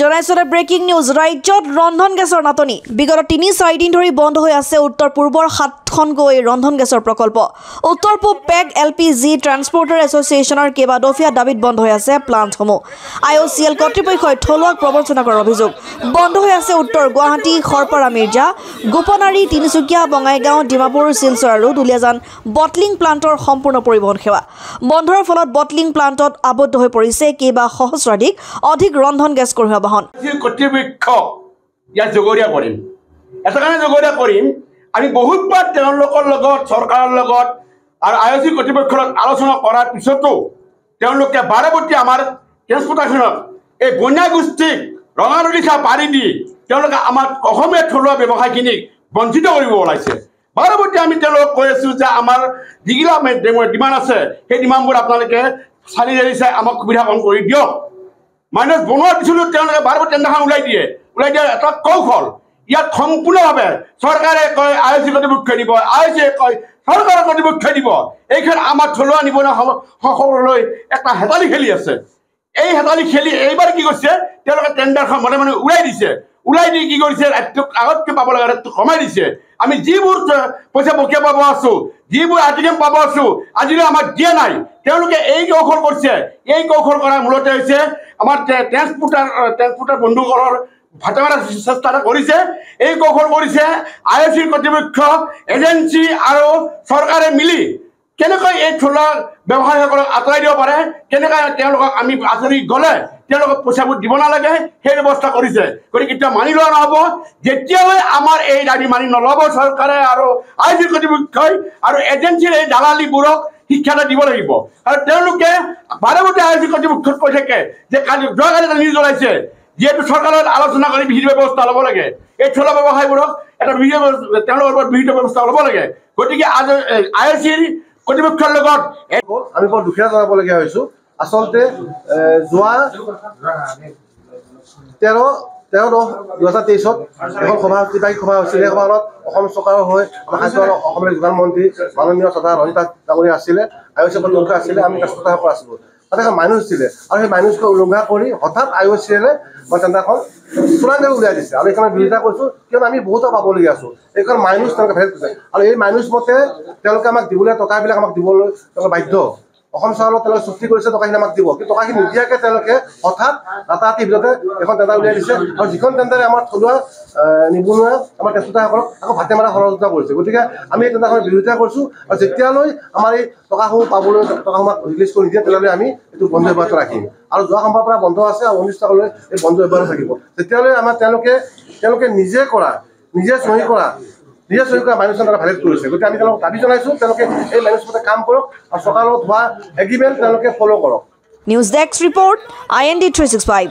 জনাইছতে breaking news ৰাজ্যত ৰন্ধন গেছৰ নাটনি বিগত ৩-৪ দিন ধৰি বন্ধ হৈ আছে উত্তৰ পূৰ্বৰ ৭খনকৈ ৰন্ধন গেছৰ প্ৰকল্প উত্তৰ পূব পেগ LPG ট্ৰান্সপৰ্টাৰ এছ'চিয়েশ্যনৰ কেইবাদফীয়া দাবীত বন্ধ হৈ আছে প্লাণ্টসমূহ IOCL কৰ্তৃপক্ষই থলুৱাক প্ৰৱঞ্চনা কৰাৰ অভিযোগ বন্ধ হৈ আছে উত্তৰ গুৱাহাটী খৰপাৰা মিৰ্জা গোপনাৰী তিনিচুকীয়া বঙাইগাঁও ডিমাপুৰ শিলচৰ আৰু দুলীয়াজান বটলিং প্লাণ্টৰ সম্পূৰ্ণ পৰিবহণ সেৱা বন্ধৰ ফলত বটলিং প্লাণ্টত আবদ্ধ হৈ পৰিছে কেইবা সহস্ৰাধিক অধিক ৰন্ধন গেছ কঢ়িওৱা বাহন কৰ্তৃপক্ষ ইয়াত জগৰীয়া কৰিম এটা কাৰণে জগৰীয়া কৰিম আমি বহুতবাৰ তেওঁলোকৰ লগত চৰকাৰৰ লগত আৰু IOC কৰ্তৃপক্ষৰ আলোচনা কৰাৰ পিছতো তেওঁলোকে বাৰবতী আমাৰ ট্ৰেন্সপৰ্টেশ্যনত এই বন্যা গোষ্ঠীক ৰঙা নদীখা পাৰি দি তেওঁলোকে আমাৰ অসমীয়া থলুৱা ব্যৱসায়খিনিক বঞ্চিত কৰিব ওলাইছে বাৰবতী আমি তেওঁলোকক কৈ আছোঁ যে আমাৰ যিগিলা ডিমাণ্ড আছে সেই ডিমাণ্ডবোৰ আপোনালোকে চালি জাৰি চাই আমাক সুবিধা কম কৰি দিয়ক মাইনাছ বনোৱাৰ পিছতো তেওঁলোকে বাৰবতী টেণ্ডাৰখন ওলাই দিয়া এটা কৌশল ইয়াত সম্পূৰ্ণভাৱে চৰকাৰে কয় IOC কৰ্তৃপক্ষই দিব IOC কয় চৰকাৰৰ কৰ্তৃপক্ষই দিব এইখন আমাৰ থলুৱা নিবনুৱাসকললৈ এটা হেতালি খেলি আছে এই হেতালি খেলি এইবাৰ কি কৰিছে তেওঁলোকে টেণ্ডাৰখন মনে মনে উলাই দি কি কৰিছে আগতকৈ পাব লগা ৰেটটো কমাই দিছে আমি যিবোৰ পইচা বকিয়া পাব আছোঁ যিবোৰ ATM পাব আছোঁ আজিলৈ আমাক দিয়া নাই তেওঁলোকে এই কৌশল কৰিছে এই কৌশল কৰাৰ মূলতে হৈছে আমাৰ ট্ৰেন্সপৰ্টাৰ বন্ধুসকলৰ ভাটামাৰা চেষ্টা কৰিছে এই কৌশল কৰিছে IOC কৰ্তৃপক্ষ এজেঞ্চি আৰু চৰকাৰে মিলি কেনেকৈ এই থলুৱা ব্যৱসায়ীসকলক আঁতৰাই দিব পাৰে কেনেকৈ তেওঁলোকক আমি আঁতৰি গ'লে তেওঁলোকক পইচাবোৰ দিব নালাগে সেই ব্যৱস্থা কৰিছে গতিকে এতিয়া মানি লোৱা নহ'ব যেতিয়ালৈ আমাৰ এই দাবী মানি নল'ব চৰকাৰে আৰু IOC কৰ্তৃপক্ষই আৰু এজেঞ্চিৰ এই দালালিবোৰক শিক্ষা এটা দিব লাগিব আৰু তেওঁলোকে বাৰবতী IOC কৰ্তৃপক্ষক কৈ থাকে যে যোৱাকালি এটা নিউজ ওলাইছে যিহেতু চৰকাৰৰ আলোচনা কৰি বিহিত ব্যৱস্থা ল'ব লাগে এই থলুৱা ব্যৱসায়ীবোৰক এটা তেওঁলোকৰ ওপৰত বিহিত ব্যৱস্থা ল'ব লাগে গতিকে IOC কৰ্তৃপক্ষৰ লগত আমি বৰ দুখীয়া জনাবলগীয়া হৈছোঁ আচলতে যোৱা 13/10/2023 এখন ত্ৰিপাক্ষিক সভা হৈছিলে সভাত অসম চৰকাৰৰ হৈ আমাৰ খাদ্য আৰু অসমৰ যোগান মন্ত্ৰী মাননীয় শ্ৰদ্ধা ৰঞ্জিতা ডাঙৰীয়া আছিলে IOC কৰ্তৃপক্ষ আছিলে আমি ব্যস্ততা আছিলোঁ তাতে এখন মাইনুচ আছিলে আৰু সেই মাইনুচক উলংঘা কৰি হঠাৎ IOCলে মই টেণ্ডাৰখন চূড়ান্ত উলিয়াই দিছে আৰু এইখনৰ বিৰোধিতা কৰিছোঁ কিয়নো আমি বহুতো পাবলগীয়া আছোঁ এইখন মাইনুচ তেওঁলোকে ভেট কৰিছে আৰু এই মাইনুচ মতে তেওঁলোকে আমাক দিবলৈ টকাবিলাক আমাক দিবলৈ তেওঁলোকে বাধ্য অসম চৰকাৰৰ তেওঁলোকে চুক্তি কৰিছে টকাখিনি আমাক দিব কিন্তু টকাখিনি নিদিয়াকৈ তেওঁলোকে হঠাৎ ৰাতাৰাতিৰ ভিতৰতে এখন টেণ্ডাৰ উলিয়াই দিছে আৰু যিখন টেণ্ডাৰে আমাৰ থলুৱা নিবনুৱা আমাৰ ট্ৰেন্সপৰ্টাৰসকলক আকৌ ভাতে মাৰা সহযোগিতা কৰিছে গতিকে আমি এই টেণ্ডাৰখনৰ বিৰোধিতা কৰিছোঁ আৰু যেতিয়ালৈ আমাৰ এই টকাসমূহ পাবলৈ টকাসমূহ ৰিলিজ কৰি নিদিয়ে তেতিয়াহ'লে আমি এইটো বন্ধ অব্যাহত ৰাখিম আৰু যোৱা সোমবাৰৰ পৰা বন্ধ আছে আৰু 19 তাৰিখলৈ এই বন্ধ অব্যাহত থাকিব তেতিয়ালৈ আমাৰ তেওঁলোকে নিজে চহী কৰা মাইনুচ টেণ্ডাৰ ভাইলেট কৰিছে গতিকে আমি তেওঁলোকক দাবী জনাইছোঁ তেওঁলোকে এই মাইনুচ মতে কাম কৰক আৰু চৰকাৰৰ লগত হোৱা এগ্ৰিমেণ্ট তেওঁলোকে ফ'ল' কৰক নিউজ ডেস্ক ৰিপৰ্ট IND 365